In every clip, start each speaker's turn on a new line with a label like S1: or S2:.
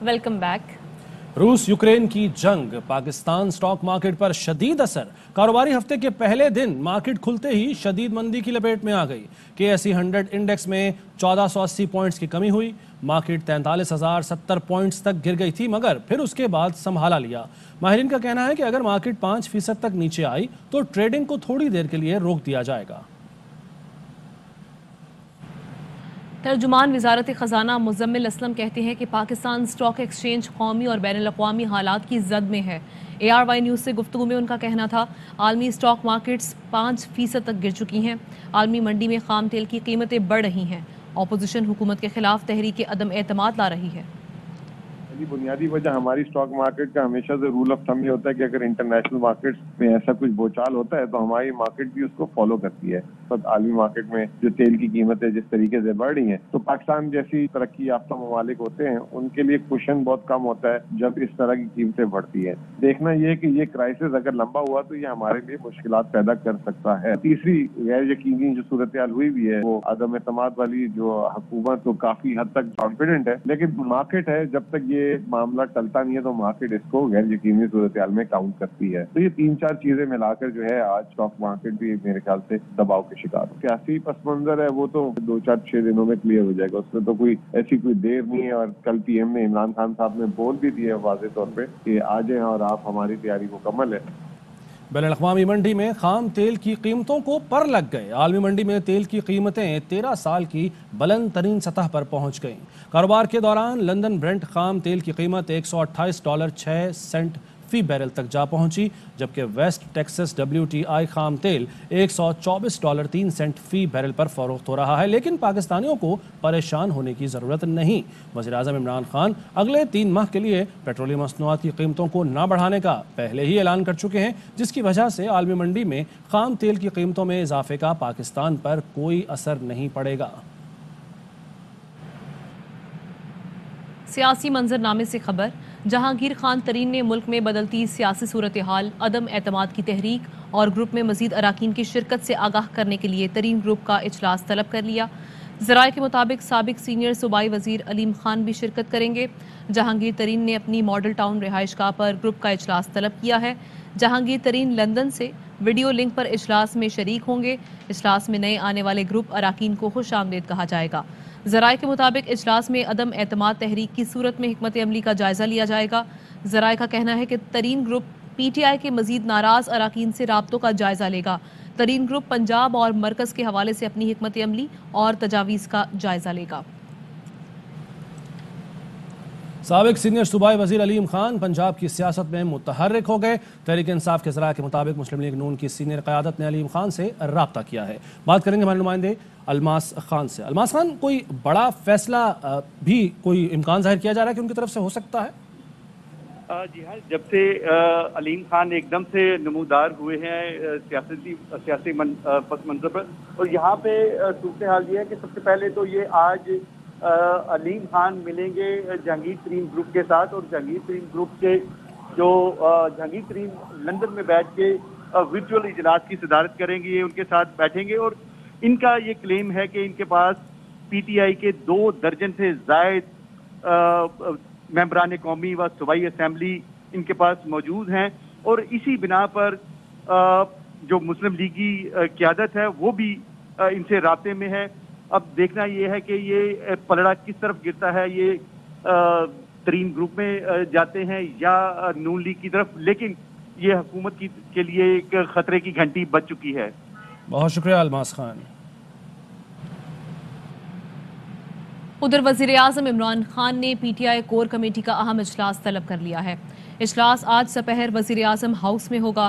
S1: Welcome back.
S2: रूस Ukraine की जंग, पाकिस्तान स्टॉक मार्केट पर शदीद असर। कारोबारी हफ्ते के पहले दिन मार्केट खुलते ही शदीद मंदी की लपेट में आ गई। KSE 100 इंडेक्स में 1480 पॉइंट्स की कमी हुई। मार्केट 43,070 पॉइंट्स तक गिर गई थी, मगर फिर उसके बाद संभाला लिया। माहिरीन का कहना है कि अगर मार्केट 5% तक नीचे आई तो ट्रेडिंग को थोड़ी देर के लिए रोक दिया जाएगा।
S1: तर्जुमान वजारत खजाना मुजम्मिल असलम कहते हैं कि पाकिस्तान स्टॉक एक्सचेंज कौमी और बैन अवी हालात की जद में है। ARY न्यूज़ से गुफ्तगू में उनका कहना था, आलमी स्टॉक मार्केट्स 5% तक गिर चुकी हैं। आलमी मंडी में खाम तेल की कीमतें बढ़ रही हैं। अपोजिशन हुकूमत के खिलाफ तहरीक अदम एतमाद ला रही है।
S3: बुनियादी वजह हमारी स्टॉक मार्केट का हमेशा से रूल ऑफ थंब ये होता है कि अगर इंटरनेशनल मार्केट्स में ऐसा कुछ बोचाल होता है तो हमारी मार्केट भी उसको फॉलो करती है। तो आलमी मार्केट में जो तेल की कीमतें जिस तरीके से बढ़ रही हैं, तो पाकिस्तान जैसी तरक्की याफ्ता ममालिक होते हैं उनके लिए कुशन बहुत कम होता है जब इस तरह की कीमतें बढ़ती है। देखना यह कि ये क्राइसिस अगर लंबा हुआ तो ये हमारे लिए मुश्किलात पैदा कर सकता है। तीसरी गैर यकीनी जो सूरत हाल हुई भी है वो अदम एतमाद वाली जो हुकूमत तो काफी हद तक कॉन्फिडेंट है, लेकिन मार्केट है जब तक ये मामला टलता नहीं है तो मार्केट इसको गैर यकीनी सूरत हाल में काउंट करती है। तो ये 3-4 चीजें मिलाकर जो है आज स्टॉक मार्केट भी मेरे ख्याल से दबाव के शिकार। सियासी पस मंजर है वो तो 2-4-6 दिनों में क्लियर हो जाएगा, उसमें तो कोई ऐसी कोई देर नहीं है। और कल PM ने इमरान खान साहब ने बोल भी दिया वाज़ेह तौर पे कि आ जाए और आप, हमारी तैयारी मुकम्मल है।
S2: बैनुल-अक़वामी मंडी में खाम तेल की कीमतों को पर लग गए। आलमी मंडी में तेल की कीमतें 13 साल की बुलंद तरीन सतह पर पहुंच गईं। कारोबार के दौरान लंदन ब्रेंट खाम तेल की कीमत $128.06 फी बैरल तक जा पहुंची, जबकि वेस्ट टेक्सास WTI खाम तेल $124.03 फी बैरल पर फरोख्त हो रहा है। लेकिन पाकिस्तानियों को परेशान होने की ज़रूरत नहीं। वज़ीर-ए-आज़म इमरान खान अगले 3 माह के लिए पेट्रोलियम मसनूआत की कीमतों को ना बढ़ाने का पहले ही ऐलान कर चुके हैं, जिसकी वजह से आलमी मंडी में खाम तेल की कीमतों में इजाफे का पाकिस्तान पर कोई असर नहीं पड़ेगा।
S1: सियासी मंजरनामे से खबर, जहांगीर खान तरीन ने मुल्क में बदलती सियासी सूरत हाल, अदम एतमाद की तहरीक और ग्रुप में मजीद अराकीन की शिरकत से आगाह करने के लिए तरीन ग्रुप का इजलास तलब कर लिया। ज़राए के मुताबिक साबिक सीनियर सूबाई वजीर अलीम खान भी शिरकत करेंगे। जहांगीर तरीन ने अपनी मॉडल टाउन रिहाइशगाह पर ग्रुप का इजलास तलब किया है। जहांगीर तरीन लंदन से वीडियो लिंक पर इजलास में शरीक होंगे। इजलास में नए आने वाले ग्रुप अराकीन को खुश आमदीद कहा जाएगा। ज़राए के मुताबिक इजलास में अदम एतमाद तहरीक की सूरत में हिकमत अमली का जायजा लिया जाएगा। ज़राए का कहना है कि तरीन ग्रुप PTI के मजीद नाराज अराकीन से राब्तों का जायजा लेगा। तरीन ग्रुप पंजाब और मरकज के हवाले से अपनी हिकमत अमली और तजावीज़ का जायजा लेगा।
S2: साबिक सीनियर सूबाई वजीर अलीम खान पंजाब की सियासत में मुतहर्रिक हो गए। तहरीक इंसाफ के ज़राए के मुताबिक मुस्लिम लीग नून की सीनियर क़यादत ने अलीम खान से रब्ता किया है। बात करेंगे हमारे नुमाइंदे अलमास खान से। अलमास खान, कोई बड़ा फैसला भी कोई इम्कान जाहिर किया जा रहा है कि उनकी तरफ से हो सकता है?
S4: जी हाँ, जब से अलीम खान एकदम से नमूदार हुए हैं सियासी पस मंजर पर, और यहाँ पे सूरत हाल ये है कि सबसे पहले तो ये आज अलीम खान मिलेंगे जहांगीर तरीन ग्रुप के साथ, और जहांगीर तरीन ग्रुप के जो जहांगीर तरीन लंदन में बैठ के वर्चुअल इजलास की सदारत करेंगे, ये उनके साथ बैठेंगे। और इनका ये क्लेम है कि इनके पास PTI के 2 दर्जन से जायद मेंबरान कौमी व सूबाई असम्बली इनके पास मौजूद हैं, और इसी बिना पर जो मुस्लिम लीगी क़यादत है वो भी इनसे राब्ते में है। अब देखना ये है कि ये पलड़ा किस तरफ गिरता है, ये तरीन ग्रुप में जाते हैं या नून लीग की तरफ, लेकिन ये हुकूमत के लिए एक खतरे की घंटी बज चुकी है।
S2: बहुत शुक्रिया अलमास खान।
S1: उधर वज़ीर आज़म इमरान खान ने PTI कोर कमेटी का अहम इजलास तलब कर लिया है। इजलास आज सपहर वज़ीर आज़म हाउस में होगा।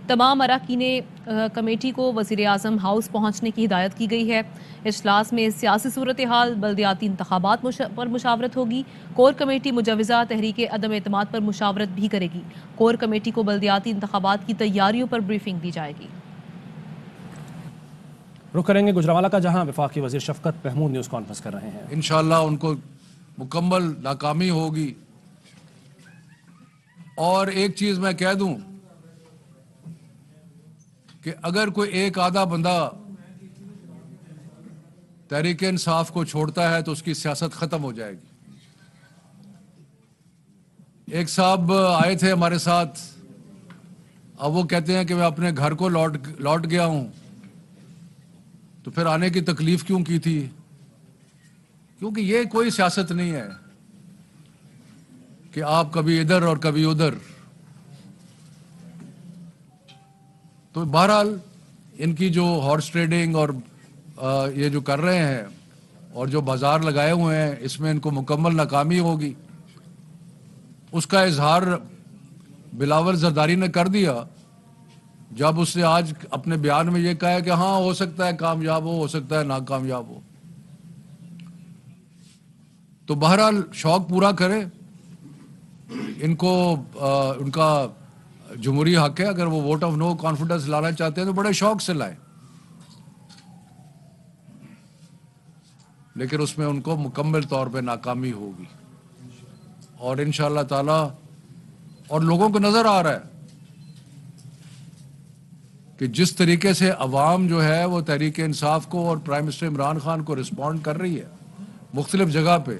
S1: तमाम अरकान कमेटी को वज़ीर आज़म हाउस पहुँचने की हिदायत की गई है। इजलास में सियासी सूरत हाल, बल्दियाती इंतखाबात पर मुशावरत होगी। कोर कमेटी मुजवज़ा तहरीक अदम एतमाद पर मुशावरत भी करेगी। कोर कमेटी को बल्दियाती इंतखाबात की तैयारियों पर ब्रीफिंग दी जाएगी।
S2: रुख करेंगे गुजरावाला का, जहां वफाकी वजीर शफकत महमूद न्यूज़ कॉन्फ्रेंस कर रहे हैं।
S5: इंशाअल्लाह उनको मुकम्मल नाकामी होगी। और एक चीज मैं कह दूं कि अगर कोई एक आधा बंदा तहरीक इंसाफ को छोड़ता है तो उसकी सियासत खत्म हो जाएगी। एक साहब आए थे हमारे साथ, अब वो कहते हैं कि मैं अपने घर को लौट गया हूं, तो फिर आने की तकलीफ क्यों की थी? क्योंकि ये कोई सियासत नहीं है कि आप कभी इधर और कभी उधर। तो बहरहाल इनकी जो हॉर्स ट्रेडिंग और ये जो कर रहे हैं और जो बाजार लगाए हुए हैं, इसमें इनको मुकम्मल नाकामी होगी। उसका इजहार बिलावल जरदारी ने कर दिया जब उसने आज अपने बयान में ये कहा है कि हाँ हो सकता है कामयाब हो सकता है नाकामयाब हो। तो बहरहाल शौक पूरा करें, इनको उनका जमहूरी हक है, अगर वो वोट ऑफ नो कॉन्फिडेंस लाना चाहते हैं तो बड़े शौक से लाएं, लेकिन उसमें उनको मुकम्मल तौर पे नाकामी होगी। और इंशाअल्लाह ताला, और लोगों को नजर आ रहा है कि जिस तरीके से अवाम जो है वो तहरीक इंसाफ को और प्राइम मिनिस्टर इमरान खान को रिस्पॉन्ड कर रही है मुख्तलिफ जगह पे,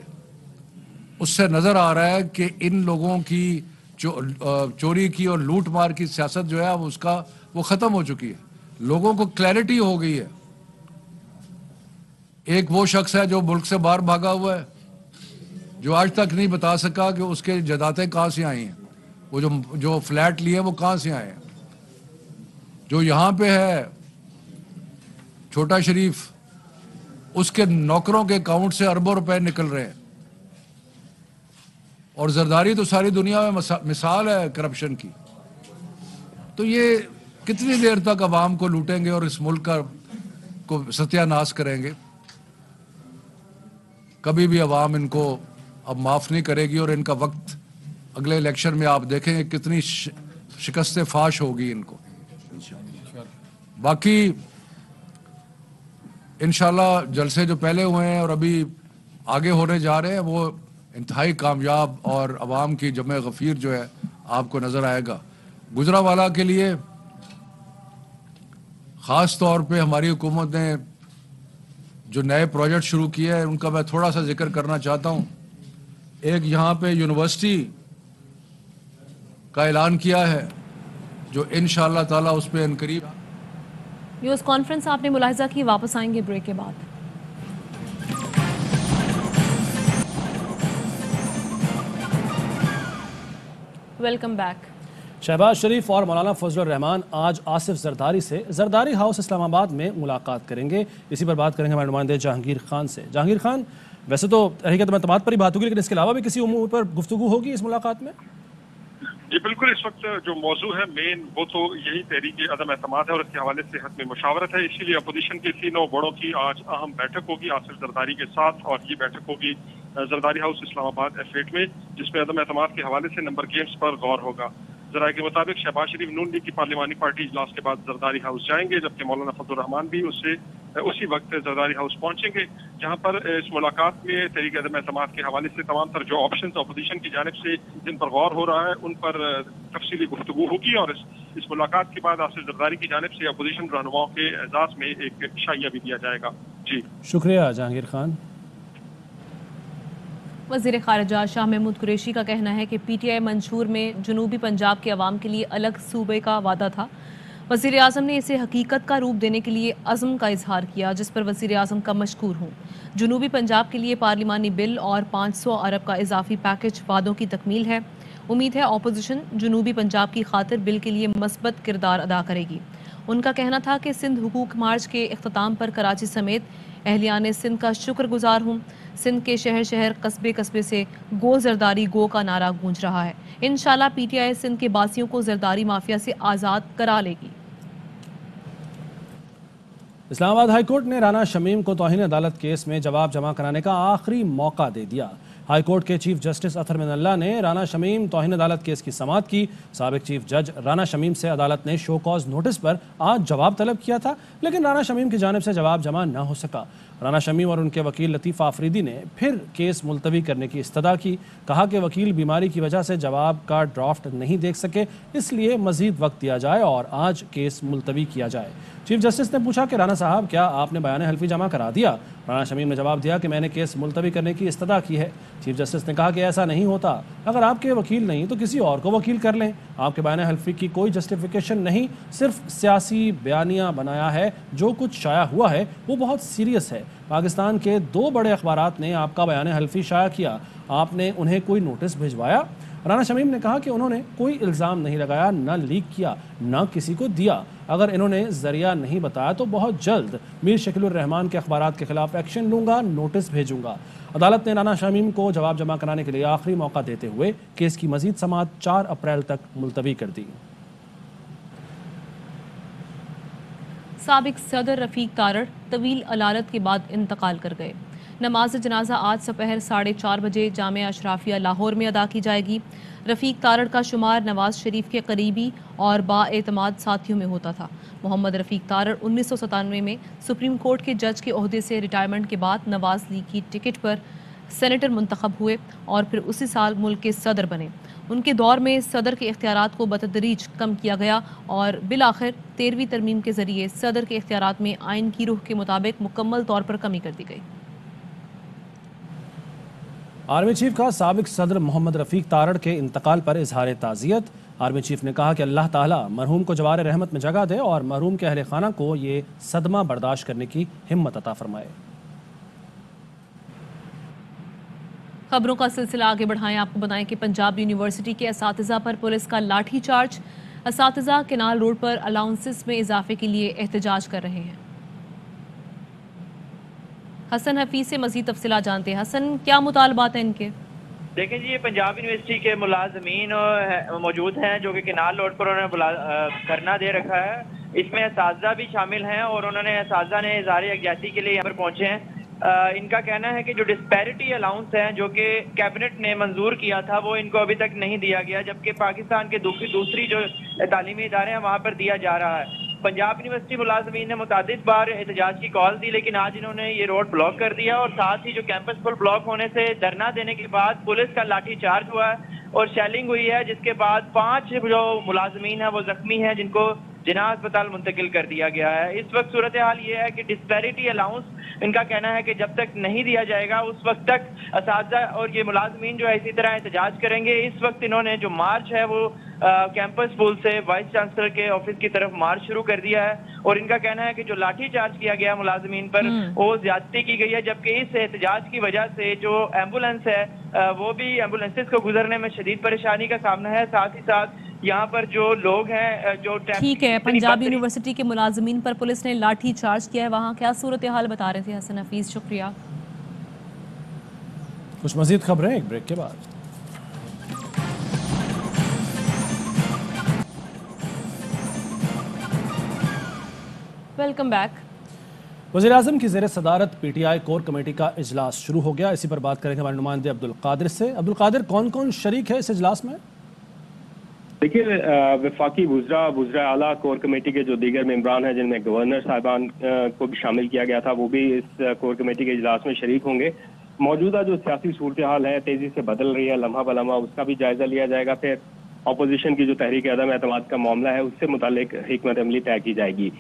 S5: उससे नजर आ रहा है कि इन लोगों की चोरी की और लूट मार की सियासत जो है उसका वो खत्म हो चुकी है। लोगों को क्लैरिटी हो गई है। एक वो शख्स है जो मुल्क से बाहर भागा हुआ है, जो आज तक नहीं बता सका कि उसके जायदादें कहां से आई हैं, वो जो फ्लैट लिए वो कहां से आए हैं। जो यहां पे है छोटा शरीफ, उसके नौकरों के अकाउंट से अरबों रुपए निकल रहे हैं। और जरदारी तो सारी दुनिया में मिसाल है करप्शन की। तो ये कितनी देर तक अवाम को लूटेंगे और इस मुल्क को सत्यानाश करेंगे? कभी भी अवाम इनको अब माफ नहीं करेगी और इनका वक्त अगले इलेक्शन में आप देखेंगे कितनी शिकस्त फाश होगी इनको। बाकी इंशाल्लाह जलसे जो पहले हुए हैं और अभी आगे होने जा रहे हैं वो इंतहाई कामयाब और अवाम की जमे गफीर जो है आपको नजर आएगा। गुजरावाला के लिए ख़ास तौर पे हमारी हुकूमत ने जो नए प्रोजेक्ट शुरू किए हैं उनका मैं थोड़ा सा जिक्र करना चाहता हूँ। एक यहाँ पे यूनिवर्सिटी का ऐलान किया है जो इंशाअल्लाह ताला उस पर अनकरीब।
S1: न्यूज़ कॉन्फ्रेंस आपने मुलाहिजा की, वापस आएंगे ब्रेक के बाद। Welcome back.
S2: शहबाज शरीफ और मौलाना फजलुर रहमान आज आसिफ जरदारी से जरदारी हाउस इस्लामाबाद में मुलाकात करेंगे। इसी पर बात करेंगे हमारे नुमाइंदे जहांगीर खान से। जहांगीर खान, वैसे तो तहरीक अदम-ए-एतमाद पर ही बात होगी, लेकिन इसके अलावा भी किसी उमूर पर गुफ्तगू होगी इस मुलाकात में?
S6: जी बिल्कुल, इस वक्त जो मौजू है मेन वो तो यही तहरीक अदम-ए-एतमाद है और इसके हवाले से हतमी मुशावरत है। इसीलिए अपोजिशन के तीनों बड़ों की आज अहम बैठक होगी आसिफ जरदारी के साथ, और ये बैठक होगी जरदारी हाउस इस्लामाबाद F8 में, जिसमें अदम-ए-एतमाद के हवाले से नंबर गेम्स पर गौर होगा। जराये के मुताबिक शहबाज शरीफ नून लीग की पार्लिमानी पार्टी इजलास के बाद जरदारी हाउस जाएंगे, जबकि मौलाना फजलुर रहमान भी उसी वक्त जरदारी हाउस पहुंचेंगे, जहां पर इस मुलाकात में तहरीक अदम-ए-एतमाद के हवाले से तमाम तर जो ऑप्शन अपोजिशन की जानिब से जिन पर गौर हो रहा है उन पर तफसीली गुफ्तगू होगी। और इस मुलाकात के बाद आसिफ जरदारी की जानिब से अपोजिशन रहनुमाओं के एजाज में एक शाइया भी दिया जाएगा। जी
S2: शुक्रिया जहांगीर खान।
S1: वज़ीर ख़ारिजा शाह महमूद कुरैशी का कहना है कि PTI मंशूर में जनूबी पंजाब के अवाम के लिए अलग सूबे का वादा था। वज़ीर आज़म ने इसे हकीकत का रूप देने के लिए अज़्म का इजहार किया, जिस पर वज़ीर आज़म का मशकूर हूँ। जनूबी पंजाब के लिए पार्लिमानी बिल और 500 अरब का इजाफी पैकेज वादों की तकमील है। उम्मीद है अपोजिशन जनूबी पंजाब की खातिर बिल के लिए मस्बत किरदार अदा करेगी। उनका कहना था कि सिंध हुकूक मार्च के इख्तिताम पर कराची समेत अहलियान सिंध का शुक्रगुजार हूँ। सिंध के शहर शहर कस्बे कस्बे से गो जरदारी गो का नारा गूंज रहा है। इंशाल्लाह PTI सिंध के बासियों को जरदारी माफिया से आज़ाद करा लेगी।
S2: इस्लामाबाद हाई कोर्ट ने राना शमीम को तौहीन अदालत केस में जवाब जमा कराने का आखिरी मौका दे दिया। हाई कोर्ट के चीफ जस्टिस अतहर मिनल्ला ने राना शमीम तौहीन अदालत केस की समाअत की। साबिक चीफ जज राना शमीम से अदालत ने शो कॉज नोटिस पर आज जवाब तलब किया था, लेकिन राना शमीम की जानिब से जवाब जमा न हो सका। राना शमीम और उनके वकील लतीफ़ आफरीदी ने फिर केस मुलतवी करने की इस्तदा की। कहा कि वकील बीमारी की वजह से जवाब का ड्राफ्ट नहीं देख सके, इसलिए मजीद वक्त दिया जाए और आज केस मुलतवी किया जाए। चीफ जस्टिस ने पूछा कि राना साहब, क्या आपने बयान हल्फी जमा करा दिया? राना शमीम ने जवाब दिया कि मैंने केस मुलतवी करने की इस्तदा की है। चीफ जस्टिस ने कहा कि ऐसा नहीं होता, अगर आपके वकील नहीं तो किसी और को वकील कर लें। आपके बयान हल्फी की कोई जस्टिफिकेशन नहीं, सिर्फ सियासी बयानिया बनाया है। जो कुछ शाया हुआ है वो बहुत सीरियस है। पाकिस्तान के 2 बड़े अखबारात ने आपका बयान हल्फी शाया किया, आपने उन्हें कोई नोटिस भिजवाया? राना शमीम ने कहा कि उन्होंने कोई इल्ज़ाम नहीं लगाया, न लीक किया, न किसी को दिया। अगर इन्होंने जरिया नहीं बताया तो बहुत जल्द मीर शकीलुर रहमान के अखबारात के खिलाफ एक्शन लूंगा, नोटिस भेजूंगा। अदालत ने राना शमीम को जवाब जमा कराने के लिए आखिरी मौका देते हुए केस की मजीद समाअत 4 अप्रैल तक मुलतवी कर दी।
S1: साबिक सदर रफीक तारड़ तवील अलालत के बाद इंतकाल कर गए। नमाज जनाजा आज दोपहर 4:30 बजे जामिया अशराफिया लाहौर में अदा की जाएगी। रफीक तारड़ का शुमार नवाज शरीफ के करीबी और बाएतमाद साथियों में होता था। मोहम्मद रफीक तारड़ 1997 में सुप्रीम कोर्ट के जज के ओहदे से रिटायरमेंट के बाद नवाज लीग की टिकट पर सेनेटर मुंतखब हुए और फिर उसी साल मुल्क के सदर बने। उनके दौर में सदर के इख्तियारात को बतदरीज कम किया गया और बिलाखिर 13वीं तरमीम के जरिए सदर के इख्तियारात में आइन की रूह के मुताबिक मुकम्मल तौर पर कमी कर दी गई।
S2: आर्मी चीफ का साबिक सदर मोहम्मद रफीक तारड़ के इंतकाल पर इजहार ताज़ियत। आर्मी चीफ ने कहा कि अल्लाह ताला मरहूम को जवार रहमत में जगह दे और मरहूम के अहले खाना को ये सदमा बर्दाश्त करने की हिम्मत अता फरमाए।
S1: खबरों का सिलसिला आगे बढ़ाएं। आपको बताएं कि पंजाब यूनिवर्सिटी के असातिज़ा पर पुलिस का लाठी चार्ज। असातिज़ा केनाल रोड पर अलाउंसेस में इजाफे के लिए एहतजाज कर रहे हैं। हसन हफीज से मजीद तफसीलात जानते हैं। हसन, क्या मुतालबात हैं इनके?
S7: देखें जी, ये पंजाब यूनिवर्सिटी के मुलाजमीन मौजूद हैं जो कि केनाल रोड पर उन्होंने धरना दे रखा है। इसमें असातिज़ा भी शामिल हैं और उन्होंने असातिज़ा ने इज़हार यकजहती के लिए यहाँ पर पहुंचे हैं। इनका कहना है कि जो डिस्पैरिटी अलाउंस है जो कि कैबिनेट ने मंजूर किया था वो इनको अभी तक नहीं दिया गया, जबकि पाकिस्तान के दूसरी जो तालीमी इदारे हैं वहाँ पर दिया जा रहा है। पंजाब यूनिवर्सिटी मुलाजमीन ने मुतादिद बार एहतजाज की कॉल दी, लेकिन आज इन्होंने ये रोड ब्लॉक कर दिया और साथ ही जो कैंपस पर ब्लॉक होने से धरना देने के बाद पुलिस का लाठी चार्ज हुआ है और शेलिंग हुई है, जिसके बाद 5 जो मुलाजमीन है वो जख्मी हैं जिनको जिना अस्पताल मुंतकिल कर दिया गया है। इस वक्त सूरत हाल ये है कि डिस्पैरिटी अलाउंस इनका कहना है कि जब तक नहीं दिया जाएगा उस वक्त तक असातिज़ा और ये मुलाजमीन जो है इसी तरह एहतजाज करेंगे। इस वक्त इन्होंने जो मार्च है वो कैंपस पुल से वाइस चांसलर के ऑफिस की तरफ मार्च शुरू कर दिया है और इनका कहना है कि जो लाठी चार्ज किया गया मुलाजमीन पर वो ज्यादती की गई है, जबकि इस एहतजाज की वजह से जो एम्बुलेंस है वो भी एम्बुलेंसेस को गुजरने में शदीद परेशानी का सामना है। साथ ही साथ यहाँ पर जो लोग हैं जो
S1: ठीक है, पंजाब यूनिवर्सिटी के मुलाजमीन पर पुलिस ने लाठी चार्ज किया है, वहाँ क्या सूरत हाल बता रहे थे हसन हफीज, शुक्रिया।
S2: कुछ मजीद खबरें एक ब्रेक के बाद।
S1: Welcome back.
S2: वज़ीर-ए-आज़म की ज़ेर सदारत PTI कोर कमेटी का इजलास शुरू हो गया। इसी पर बात करेंगे हमारे नुमाइंदे अब्दुल कादिर से। अब्दुल कादिर, कौन कौन शरीक है इस इजलास में?
S8: देखिए, वफाकी वुज़रा आला कोर कमेटी के जो दीगर मेंबरान हैं जिनमें गवर्नर साहिबान को भी शामिल किया गया था वो भी इस कोर कमेटी के इजलास में शरीक होंगे। मौजूदा जो सियासी सूरत हाल है तेजी से बदल रही है, लम्हा बलम्हा उसका भी जायजा लिया जाएगा। फिर अपोजिशन की जो तहरीक अदम एतमाद का मामला है उससे मुतालिक हिकमत अमली तय की जाएगी।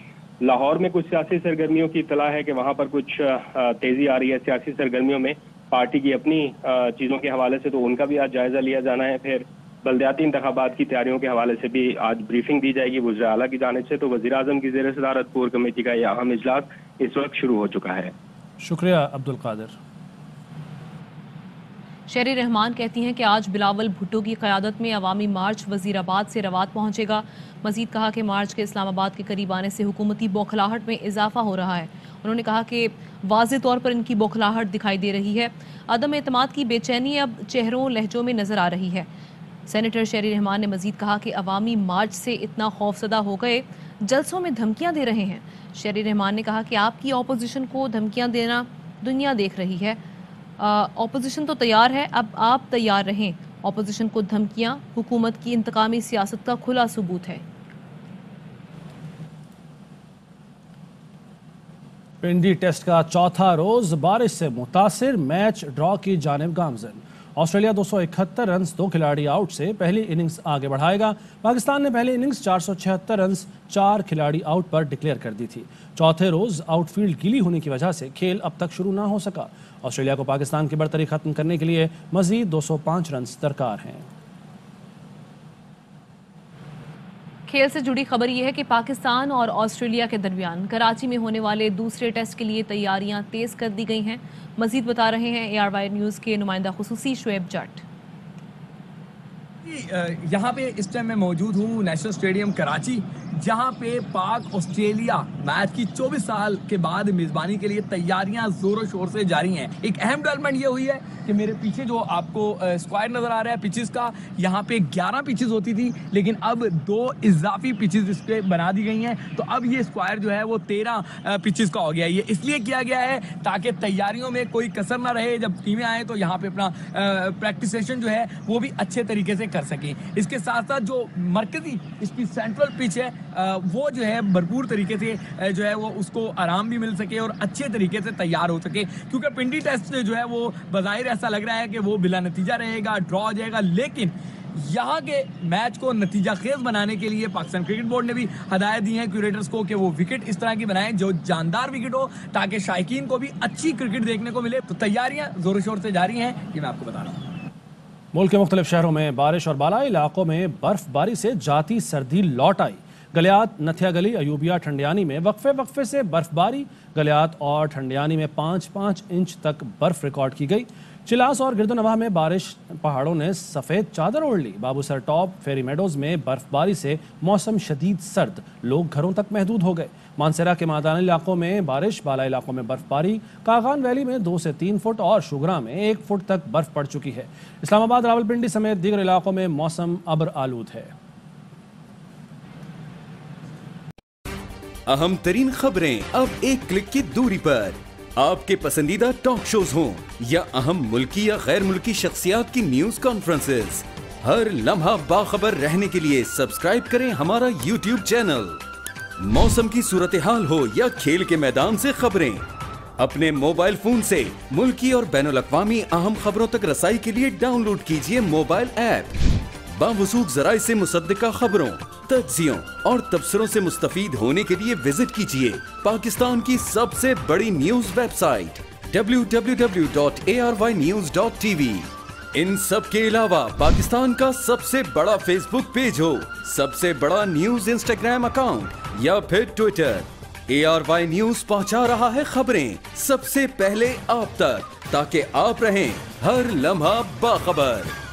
S8: लाहौर में कुछ सियासी सरगर्मियों की इतला है कि वहाँ पर कुछ तेजी आ रही है सियासी सरगर्मियों में, पार्टी की अपनी चीज़ों के हवाले से, तो उनका भी आज जायजा लिया जाना है। फिर बल्दियाती इंतखाबात की तैयारियों के हवाले से भी आज ब्रीफिंग दी जाएगी वज़ीर आला की जानिब से। तो वज़ीर आज़म की ज़ेर सदारत कोर कमेटी का यह अहम इजलास इस वक्त शुरू हो चुका है।
S2: शुक्रिया अब्दुल कादिर।
S1: शेरी रहमान कहती हैं कि आज बिलावल भुट्टो की क़यादत में अवामी मार्च वज़ीराबाद से रवात पहुँचेगा। मज़ीद कहा कि मार्च के इस्लामाबाद के करीब आने से हुकूमती बौखलाहट में इजाफा हो रहा है। उन्होंने कहा कि वाज़े तौर पर इनकी बौखलाहट दिखाई दे रही है। अदम एतमाद की बेचैनी अब चेहरों लहजों में नज़र आ रही है। सेनेटर शेरी रहमान ने मज़ीद कहा कि अवामी मार्च से इतना खौफसदा हो गए, जलसों में धमकियाँ दे रहे हैं। शेरी रहमान ने कहा कि आपकी अपोजिशन को धमकियाँ देना दुनिया देख रही है। अपोजिशन तो तैयार है, अब आप तैयार रहें। अपोजिशन को धमकियां हुकूमत की इंतकामी सियासत का खुला सबूत है।
S2: पिंडी टेस्ट का चौथा रोज बारिश से मुतासिर, मैच ड्रॉ की जानिब गामजन। ऑस्ट्रेलिया 271 रन 2 खिलाड़ी आउट से पहली इनिंग्स आगे बढ़ाएगा। पाकिस्तान ने पहली इनिंग्स 476 रन 4 खिलाड़ी आउट पर डिक्लेयर कर दी थी। चौथे रोज आउटफील्ड गीली होने की वजह से खेल अब तक शुरू ना हो सका। ऑस्ट्रेलिया को पाकिस्तान की बढ़तरी खत्म करने के लिए मजीद 205 रन दरकार हैं।
S1: खेल से जुड़ी खबर यह है कि पाकिस्तान और ऑस्ट्रेलिया के दरमियान कराची में होने वाले दूसरे टेस्ट के लिए तैयारियां तेज कर दी गई हैं। मजीद बता रहे हैं ARY न्यूज़ के नुमाइंदा खुसूसी शुएब जट।
S9: यहाँ पे इस टाइम मैं मौजूद हूँ नेशनल स्टेडियम कराची, जहाँ पे पाक ऑस्ट्रेलिया मैच की 24 साल के बाद मेज़बानी के लिए तैयारियां जोरों शोर से जारी हैं। एक अहम डेवलपमेंट ये हुई है कि मेरे पीछे जो आपको स्क्वायर नज़र आ रहा है पिचेस का, यहाँ पे 11 पिचेस होती थी, लेकिन अब 2 इजाफी पिचेस इस पर बना दी गई हैं। तो अब ये स्क्वायर जो है वो 13 पिचेस का हो गया है। ये इसलिए किया गया है ताकि तैयारियों में कोई कसर ना रहे, जब टीमें आए तो यहाँ पे अपना प्रैक्टिस सेशन जो है वो भी अच्छे तरीके से कर सकें। इसके साथ साथ जो मरकजी इसकी सेंट्रल पिच है वो जो है भरपूर तरीके से जो है वो उसको आराम भी मिल सके और अच्छे तरीके से तैयार हो सके, क्योंकि पिंडी टेस्ट जो है वो बज़ाहिर ऐसा लग रहा है कि वो बिला नतीजा रहेगा, ड्रॉ हो जाएगा। लेकिन यहाँ के मैच को नतीजा खेज बनाने के लिए पाकिस्तान क्रिकेट बोर्ड ने भी हदायत दी है क्यूरेटर्स को कि वो विकेट इस तरह की बनाएं जो जानदार विकेट हो, ताकि शायकीन को भी अच्छी क्रिकेट देखने को मिले। तो तैयारियां जोरों शोर से जारी हैं, ये मैं आपको बता रहा हूँ।
S2: मुल्क के मुख्तलिफ शहरों में बारिश और बालाई इलाकों में बर्फबारी से जाती सर्दी लौट आई। गलियात, नथिया गली, अयूबिया, ठंडियानी में वक्फे से बर्फबारी। गलियात और ठंडियानी में 5-5 इंच तक बर्फ रिकॉर्ड की गई। चिलास और गिरदोनवाह में बारिश, पहाड़ों ने सफ़ेद चादर ओढ़ ली। बाबूसर टॉप, फेरी मेडोज में बर्फबारी से मौसम शदीद सर्द, लोग घरों तक महदूद हो गए। मानसरा के मैदानी इलाकों में बारिश, बाला इलाकों में बर्फबारी। कागान वैली में 2 से 3 फुट और शुगरा में 1 फुट तक बर्फ पड़ चुकी है। इस्लामाबाद, रावलपिंडी समेत दीगर इलाकों में मौसम अब्र आलूद है।
S10: अहम तरीन खबरें अब एक क्लिक की दूरी पर। आपके पसंदीदा टॉक शोज हों या अहम मुल्की या गैर मुल्की शख्सियात की न्यूज कॉन्फ्रेंसेस, हर लम्हा बाखबर रहने के लिए सब्सक्राइब करें हमारा YouTube चैनल। मौसम की सूरत हाल हो या खेल के मैदान से खबरें, अपने मोबाइल फोन से मुल्की और बैनुल-अक़वामी अहम खबरों तक रसाई के लिए डाउनलोड कीजिए मोबाइल ऐप। बावसूख ज़राए से मुसद्दिका खबरों, तज्ज़ियों और तबसरों से मुस्तफ़ीद होने के लिए विजिट कीजिए पाकिस्तान की सबसे बड़ी न्यूज वेबसाइट www.arynews.tv। इन सब के अलावा पाकिस्तान का सबसे बड़ा फेसबुक पेज हो, सबसे बड़ा न्यूज इंस्टाग्राम अकाउंट या फिर ट्विटर, ARY न्यूज पहुंचा रहा है खबरें सबसे पहले आप तक, ताकि आप रहें हर लम्हा बाखबर।